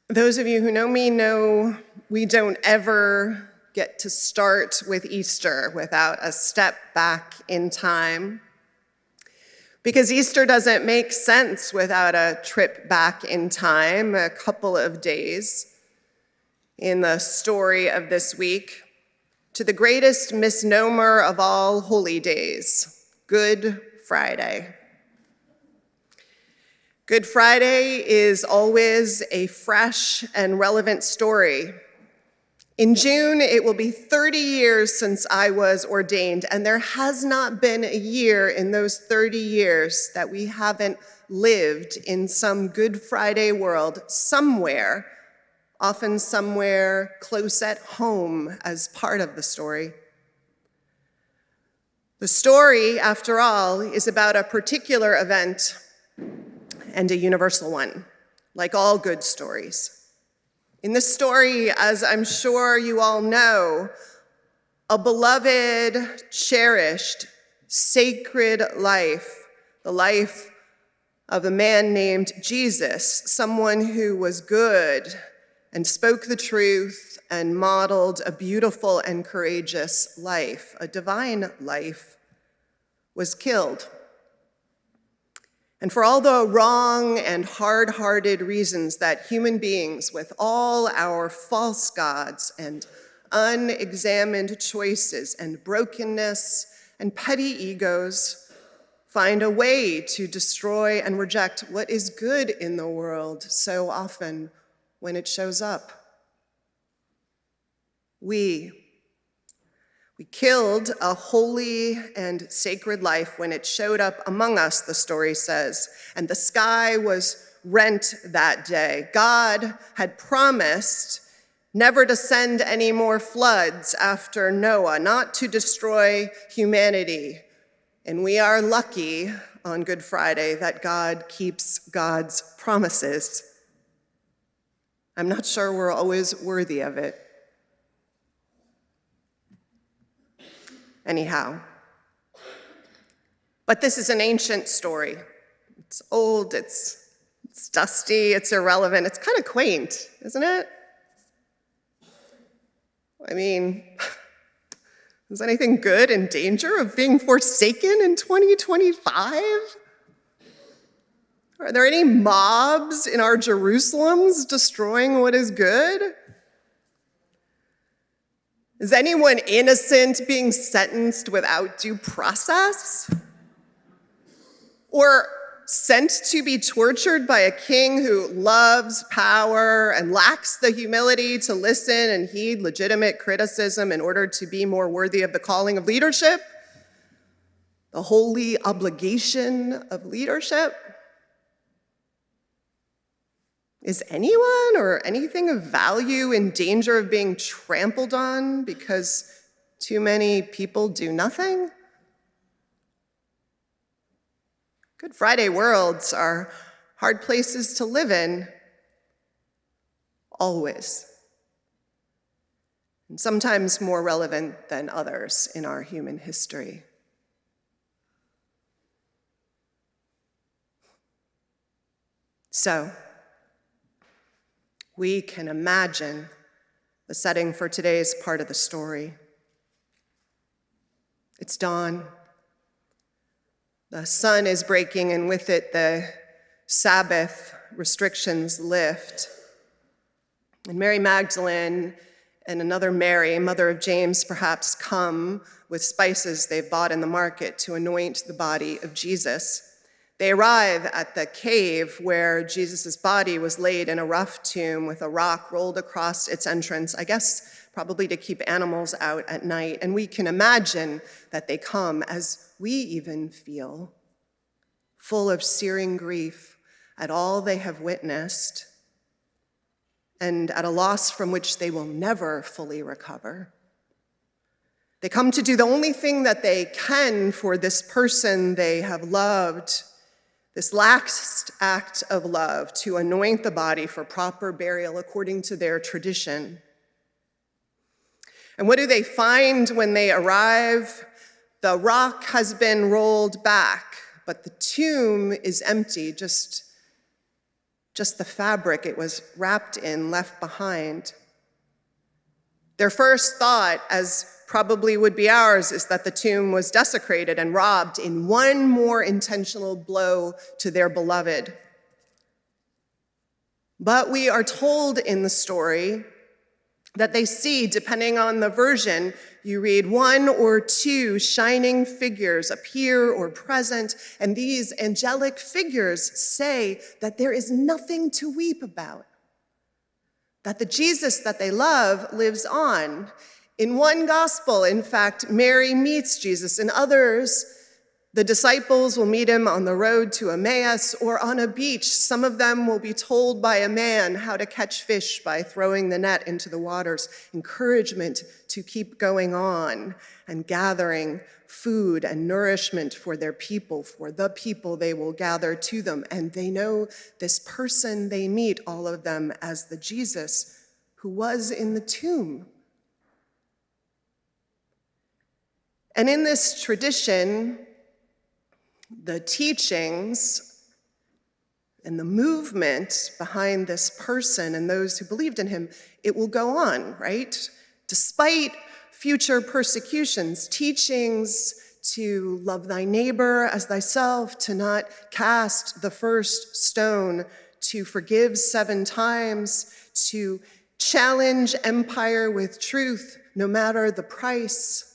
Those of you who know me know we don't ever get to start with Easter without a step back in time. Because Easter doesn't make sense without a trip back in time, a couple of days in the story of this week, to the greatest misnomer of all holy days, Good Friday. Good Friday is always a fresh and relevant story. In June, it will be 30 years since I was ordained, and there has not been a year in those 30 years that we haven't lived in some Good Friday world somewhere, often somewhere close at home as part of the story. The story, after all, is about a particular event and a universal one, like all good stories. In this story, as I'm sure you all know, a beloved, cherished, sacred life, the life of a man named Jesus, someone who was good and spoke the truth and modeled a beautiful and courageous life, a divine life, was killed. And for all the wrong and hard-hearted reasons that human beings, with all our false gods and unexamined choices and brokenness and petty egos, find a way to destroy and reject what is good in the world so often when it shows up. We killed a holy and sacred life when it showed up among us, the story says, and the sky was rent that day. God had promised never to send any more floods after Noah, not to destroy humanity. And we are lucky on Good Friday that God keeps God's promises. I'm not sure we're always worthy of it. Anyhow, but this is an ancient story. It's old, it's dusty, it's irrelevant. It's kind of quaint, isn't it? I mean, is anything good in danger of being forsaken in 2025? Are there any mobs in our Jerusalems destroying what is good? Is anyone innocent being sentenced without due process? Or sent to be tortured by a king who loves power and lacks the humility to listen and heed legitimate criticism in order to be more worthy of the calling of leadership? The holy obligation of leadership? Is anyone or anything of value in danger of being trampled on because too many people do nothing? Good Friday worlds are hard places to live in, always, and sometimes more relevant than others in our human history. So, we can imagine the setting for today's part of the story. It's dawn. The sun is breaking, and with it, the Sabbath restrictions lift. And Mary Magdalene and another Mary, mother of James, perhaps come with spices they've bought in the market to anoint the body of Jesus. They arrive at the cave where Jesus' body was laid in a rough tomb with a rock rolled across its entrance, I guess probably to keep animals out at night. And we can imagine that they come, as we even feel, full of searing grief at all they have witnessed and at a loss from which they will never fully recover. They come to do the only thing that they can for this person they have loved, this last act of love, to anoint the body for proper burial according to their tradition. And what do they find when they arrive? The rock has been rolled back, but the tomb is empty, just just the fabric it was wrapped in left behind. Their first thought, as probably would be ours, is that the tomb was desecrated and robbed in one more intentional blow to their beloved. But we are told in the story that they see, depending on the version you read, one or two shining figures appear or present, and these angelic figures say that there is nothing to weep about, that the Jesus that they love lives on. In one gospel, in fact, Mary meets Jesus. In others, the disciples will meet him on the road to Emmaus or on a beach. Some of them will be told by a man how to catch fish by throwing the net into the waters. Encouragement to keep going on and gathering food and nourishment for their people, for the people they will gather to them. And they know this person they meet, all of them, as the Jesus who was in the tomb. And in this tradition, the teachings and the movement behind this person and those who believed in him, it will go on, right? Despite future persecutions, teachings to love thy neighbor as thyself, to not cast the first stone, to forgive 7 times, to challenge empire with truth, no matter the price.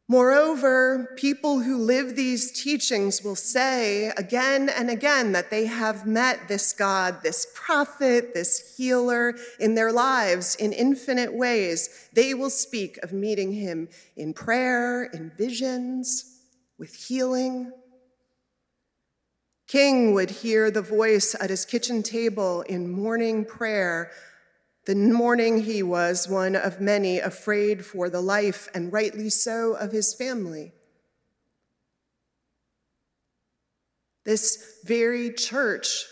Moreover, people who live these teachings will say again and again that they have met this God, this prophet, this healer in their lives in infinite ways. They will speak of meeting him in prayer, in visions, with healing. King would hear the voice at his kitchen table in morning prayer. The morning he was one of many afraid for the life, and rightly so, of his family. This very church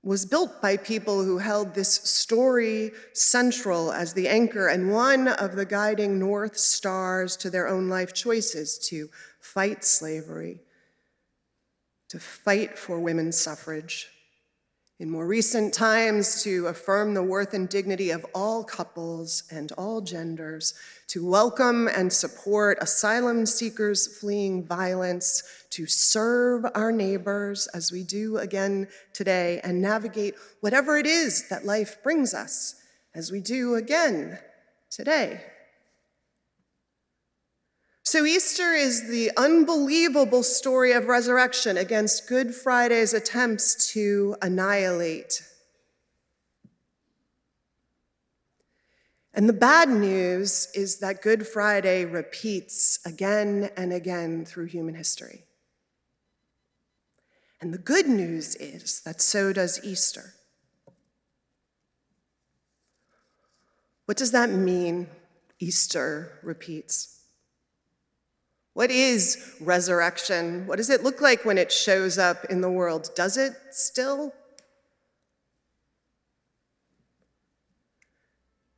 was built by people who held this story central as the anchor and one of the guiding north stars to their own life choices: to fight slavery, to fight for women's suffrage, in more recent times, to affirm the worth and dignity of all couples and all genders, to welcome and support asylum seekers fleeing violence, to serve our neighbors as we do again today, and navigate whatever it is that life brings us as we do again today. So Easter is the unbelievable story of resurrection against Good Friday's attempts to annihilate. And the bad news is that Good Friday repeats again and again through human history. And the good news is that so does Easter. What does that mean, Easter repeats? What is resurrection? What does it look like when it shows up in the world? Does it still?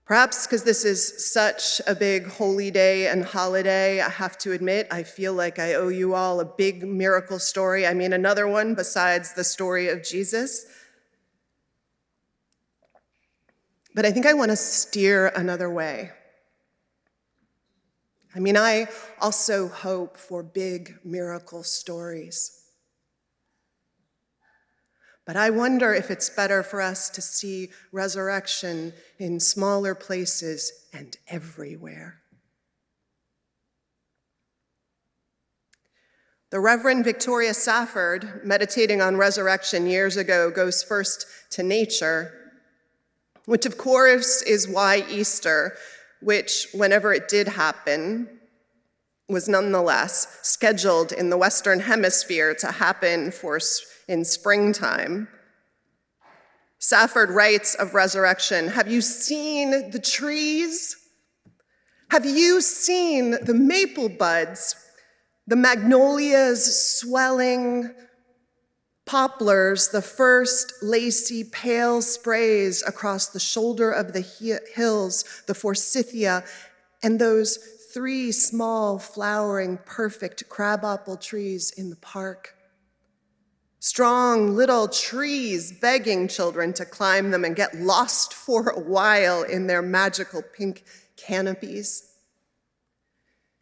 Perhaps because this is such a big holy day and holiday, I have to admit, I feel like I owe you all a big miracle story. I mean, another one besides the story of Jesus. But I think I want to steer another way. I mean, I also hope for big miracle stories. But I wonder if it's better for us to see resurrection in smaller places and everywhere. The Reverend Victoria Safford, meditating on resurrection years ago, goes first to nature, which of course is why Easter, which, whenever it did happen, was nonetheless scheduled in the Western Hemisphere to happen in springtime. Safford writes of resurrection, "Have you seen the trees? Have you seen the maple buds, the magnolias swelling, poplars, the first lacy pale sprays across the shoulder of the hills, the forsythia, and those 3 small flowering perfect crabapple trees in the park? Strong little trees begging children to climb them and get lost for a while in their magical pink canopies.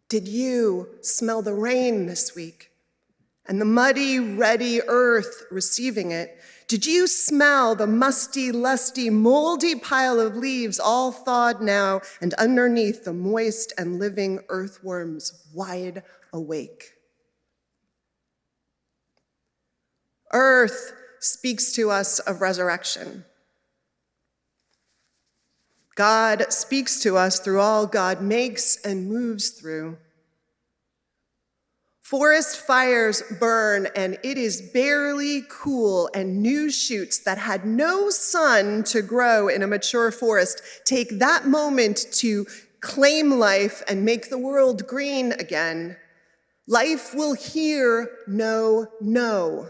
Did you smell the rain this week and the muddy, ready earth receiving it? Did you smell the musty, lusty, moldy pile of leaves all thawed now and underneath the moist and living earthworms wide awake? Earth speaks to us of resurrection. God speaks to us through all God makes and moves through. Forest fires burn, and it is barely cool, and new shoots that had no sun to grow in a mature forest take that moment to claim life and make the world green again. Life will hear no, no.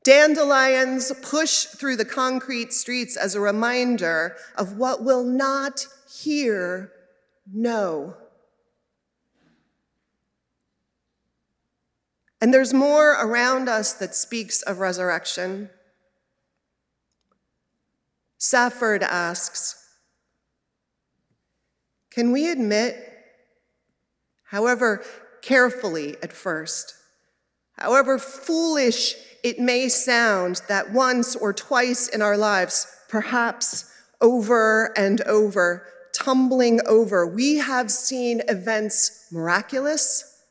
Dandelions push through the concrete streets as a reminder of what will not hear no. And there's more around us that speaks of resurrection. Safford asks, can we admit, however carefully at first, however foolish it may sound, that once or twice in our lives, perhaps over and over, tumbling over, we have seen events miraculous?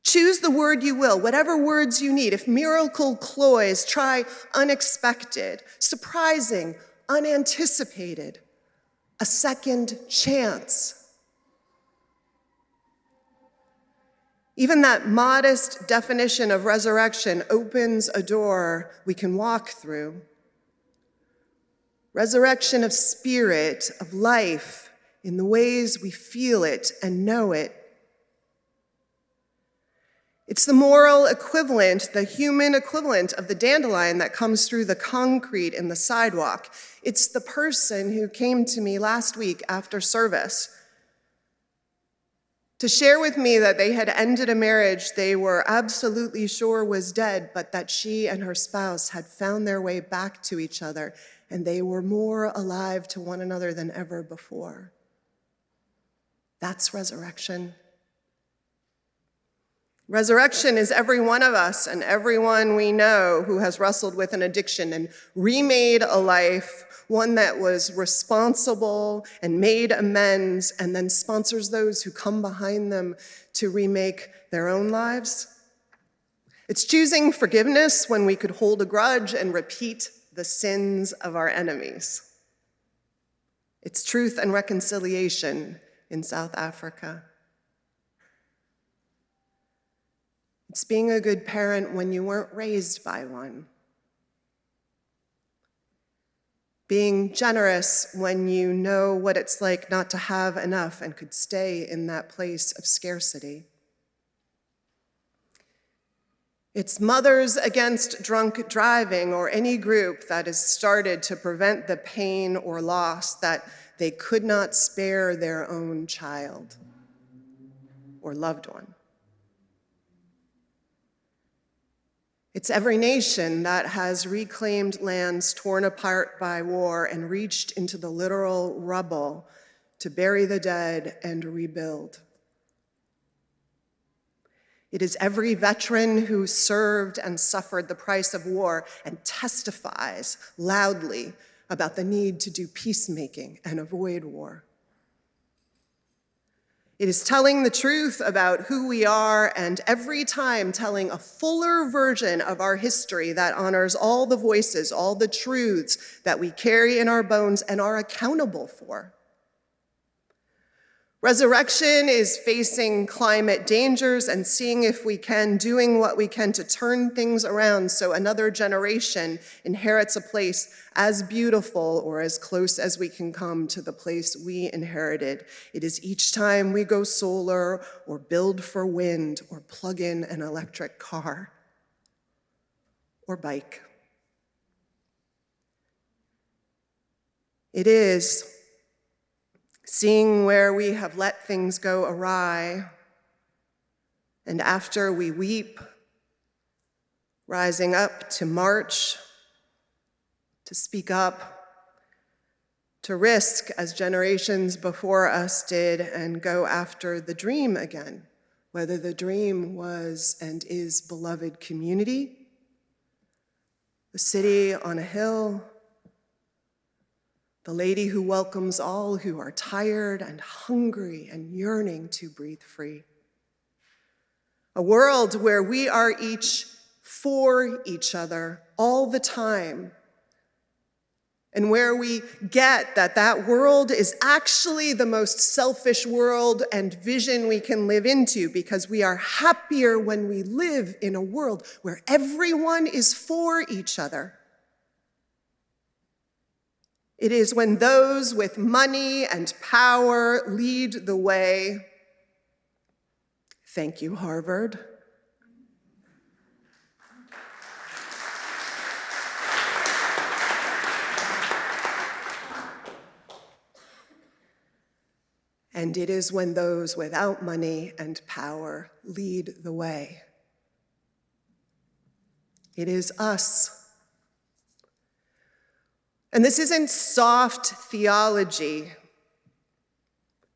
Choose the word you will, whatever words you need. If miracle cloys, try unexpected, surprising, unanticipated, a second chance. Even that modest definition of resurrection opens a door we can walk through. Resurrection of spirit, of life, in the ways we feel it and know it. It's the moral equivalent, the human equivalent of the dandelion that comes through the concrete in the sidewalk. It's the person who came to me last week after service to share with me that they had ended a marriage they were absolutely sure was dead, but that she and her spouse had found their way back to each other, and they were more alive to one another than ever before. That's resurrection. Resurrection is every one of us and everyone we know who has wrestled with an addiction and remade a life, one that was responsible and made amends, and then sponsors those who come behind them to remake their own lives. It's choosing forgiveness when we could hold a grudge and repeat the sins of our enemies. It's truth and reconciliation in South Africa. It's being a good parent when you weren't raised by one. Being generous when you know what it's like not to have enough and could stay in that place of scarcity. It's Mothers Against Drunk Driving, or any group that is started to prevent the pain or loss that they could not spare their own child or loved one. It's every nation that has reclaimed lands torn apart by war and reached into the literal rubble to bury the dead and rebuild. It is every veteran who served and suffered the price of war and testifies loudly about the need to do peacemaking and avoid war. It is telling the truth about who we are, and every time telling a fuller version of our history that honors all the voices, all the truths that we carry in our bones and are accountable for. Resurrection is facing climate dangers and seeing if we can, doing what we can to turn things around so another generation inherits a place as beautiful or as close as we can come to the place we inherited. It is each time we go solar or build for wind or plug in an electric car or bike. It is seeing where we have let things go awry, and after we weep, rising up to march, to speak up, to risk as generations before us did, and go after the dream again, whether the dream was and is beloved community, the city on a hill, the lady who welcomes all who are tired and hungry and yearning to breathe free. A world where we are each for each other all the time, and where we get that that world is actually the most selfish world and vision we can live into, because we are happier when we live in a world where everyone is for each other. It is when those with money and power lead the way. Thank you, Harvard. And it is when those without money and power lead the way. It is us. And this isn't soft theology.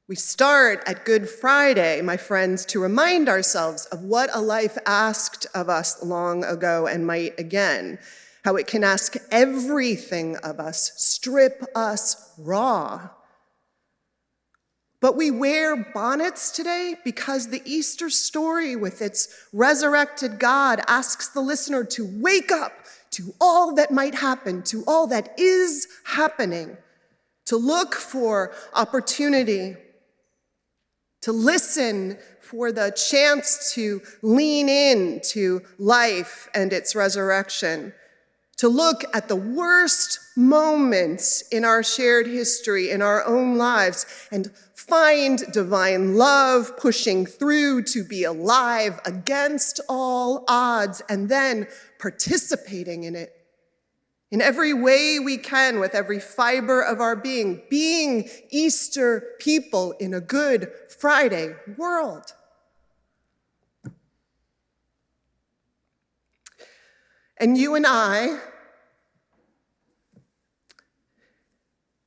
We start at Good Friday, my friends, to remind ourselves of what a life asked of us long ago and might again, how it can ask everything of us, strip us raw. But we wear bonnets today because the Easter story with its resurrected God asks the listener to wake up to all that might happen, to all that is happening, to look for opportunity, to listen for the chance to lean in to life and its resurrection, to look at the worst moments in our shared history, in our own lives, and find divine love pushing through to be alive against all odds, and then participating in it in every way we can, with every fiber of our being Easter people in a Good Friday world. And you and I,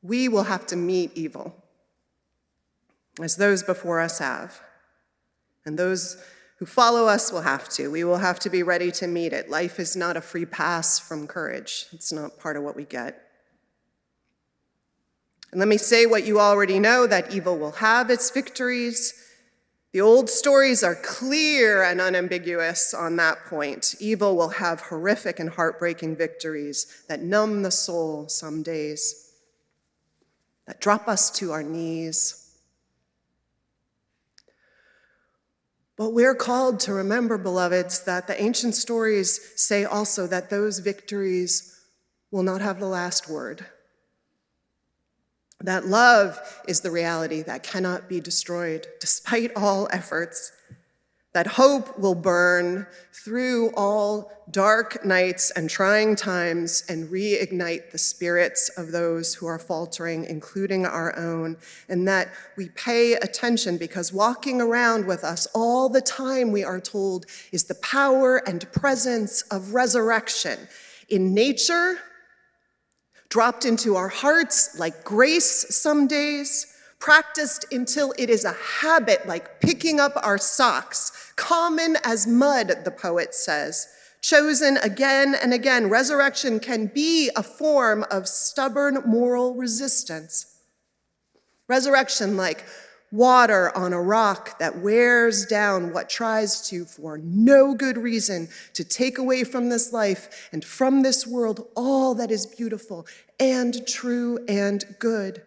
we will have to meet evil, as those before us have. And those who follow us will have to. We will have to be ready to meet it. Life is not a free pass from courage. It's not part of what we get. And let me say what you already know, that evil will have its victories. The old stories are clear and unambiguous on that point. Evil will have horrific and heartbreaking victories that numb the soul some days, that drop us to our knees. But we're called to remember, beloveds, that the ancient stories say also that those victories will not have the last word. That love is the reality that cannot be destroyed despite all efforts. That hope will burn through all dark nights and trying times and reignite the spirits of those who are faltering, including our own. And that we pay attention, because walking around with us all the time, we are told, is the power and presence of resurrection in nature, dropped into our hearts like grace some days, practiced until it is a habit like picking up our socks, common as mud, the poet says, chosen again and again. Resurrection can be a form of stubborn moral resistance. Resurrection like water on a rock that wears down what tries to, for no good reason, to take away from this life and from this world all that is beautiful and true and good.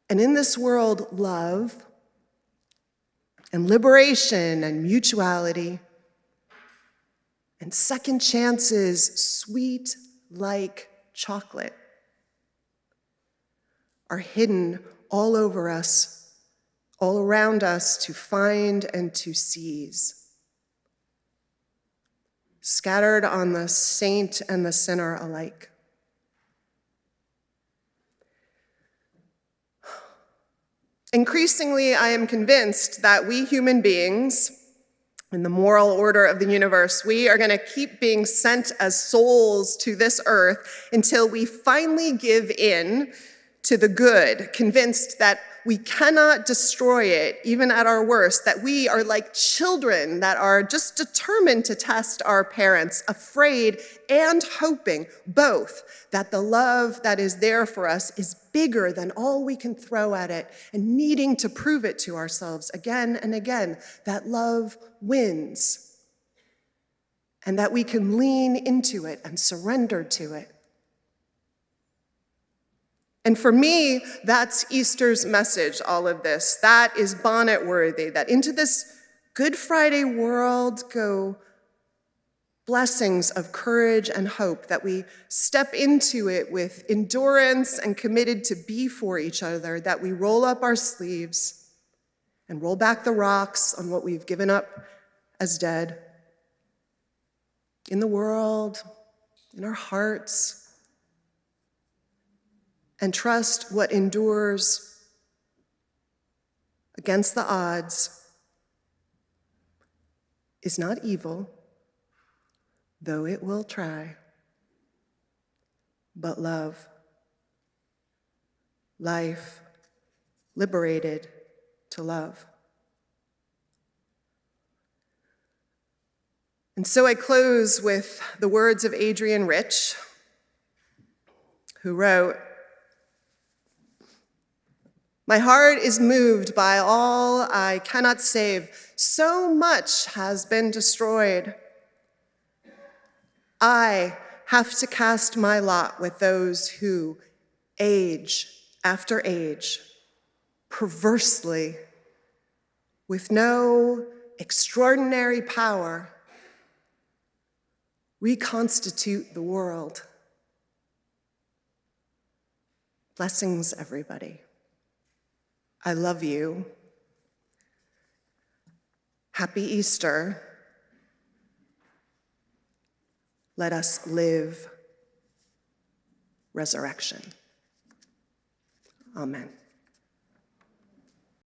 And in this world, love and liberation and mutuality and second chances, sweet like chocolate, are hidden all over us, all around us, to find and to seize, scattered on the saint and the sinner alike. Increasingly, I am convinced that we human beings in the moral order of the universe, we are going to keep being sent as souls to this earth until we finally give in to the good, convinced that we cannot destroy it, even at our worst, that we are like children that are just determined to test our parents, afraid and hoping both that the love that is there for us is bigger than all we can throw at it, and needing to prove it to ourselves again and again, that love wins, and that we can lean into it and surrender to it. And for me, that's Easter's message, all of this. That is bonnet-worthy, that into this Good Friday world go blessings of courage and hope, that we step into it with endurance and committed to be for each other, that we roll up our sleeves and roll back the rocks on what we've given up as dead in the world, in our hearts, and trust what endures against the odds is not evil, though it will try, but love, life, liberated to love. And so I close with the words of Adrienne Rich, who wrote, "My heart is moved by all I cannot save. So much has been destroyed. I have to cast my lot with those who, age after age, perversely, with no extraordinary power, reconstitute the world." Blessings, everybody. I love you. Happy Easter. Let us live resurrection. Amen.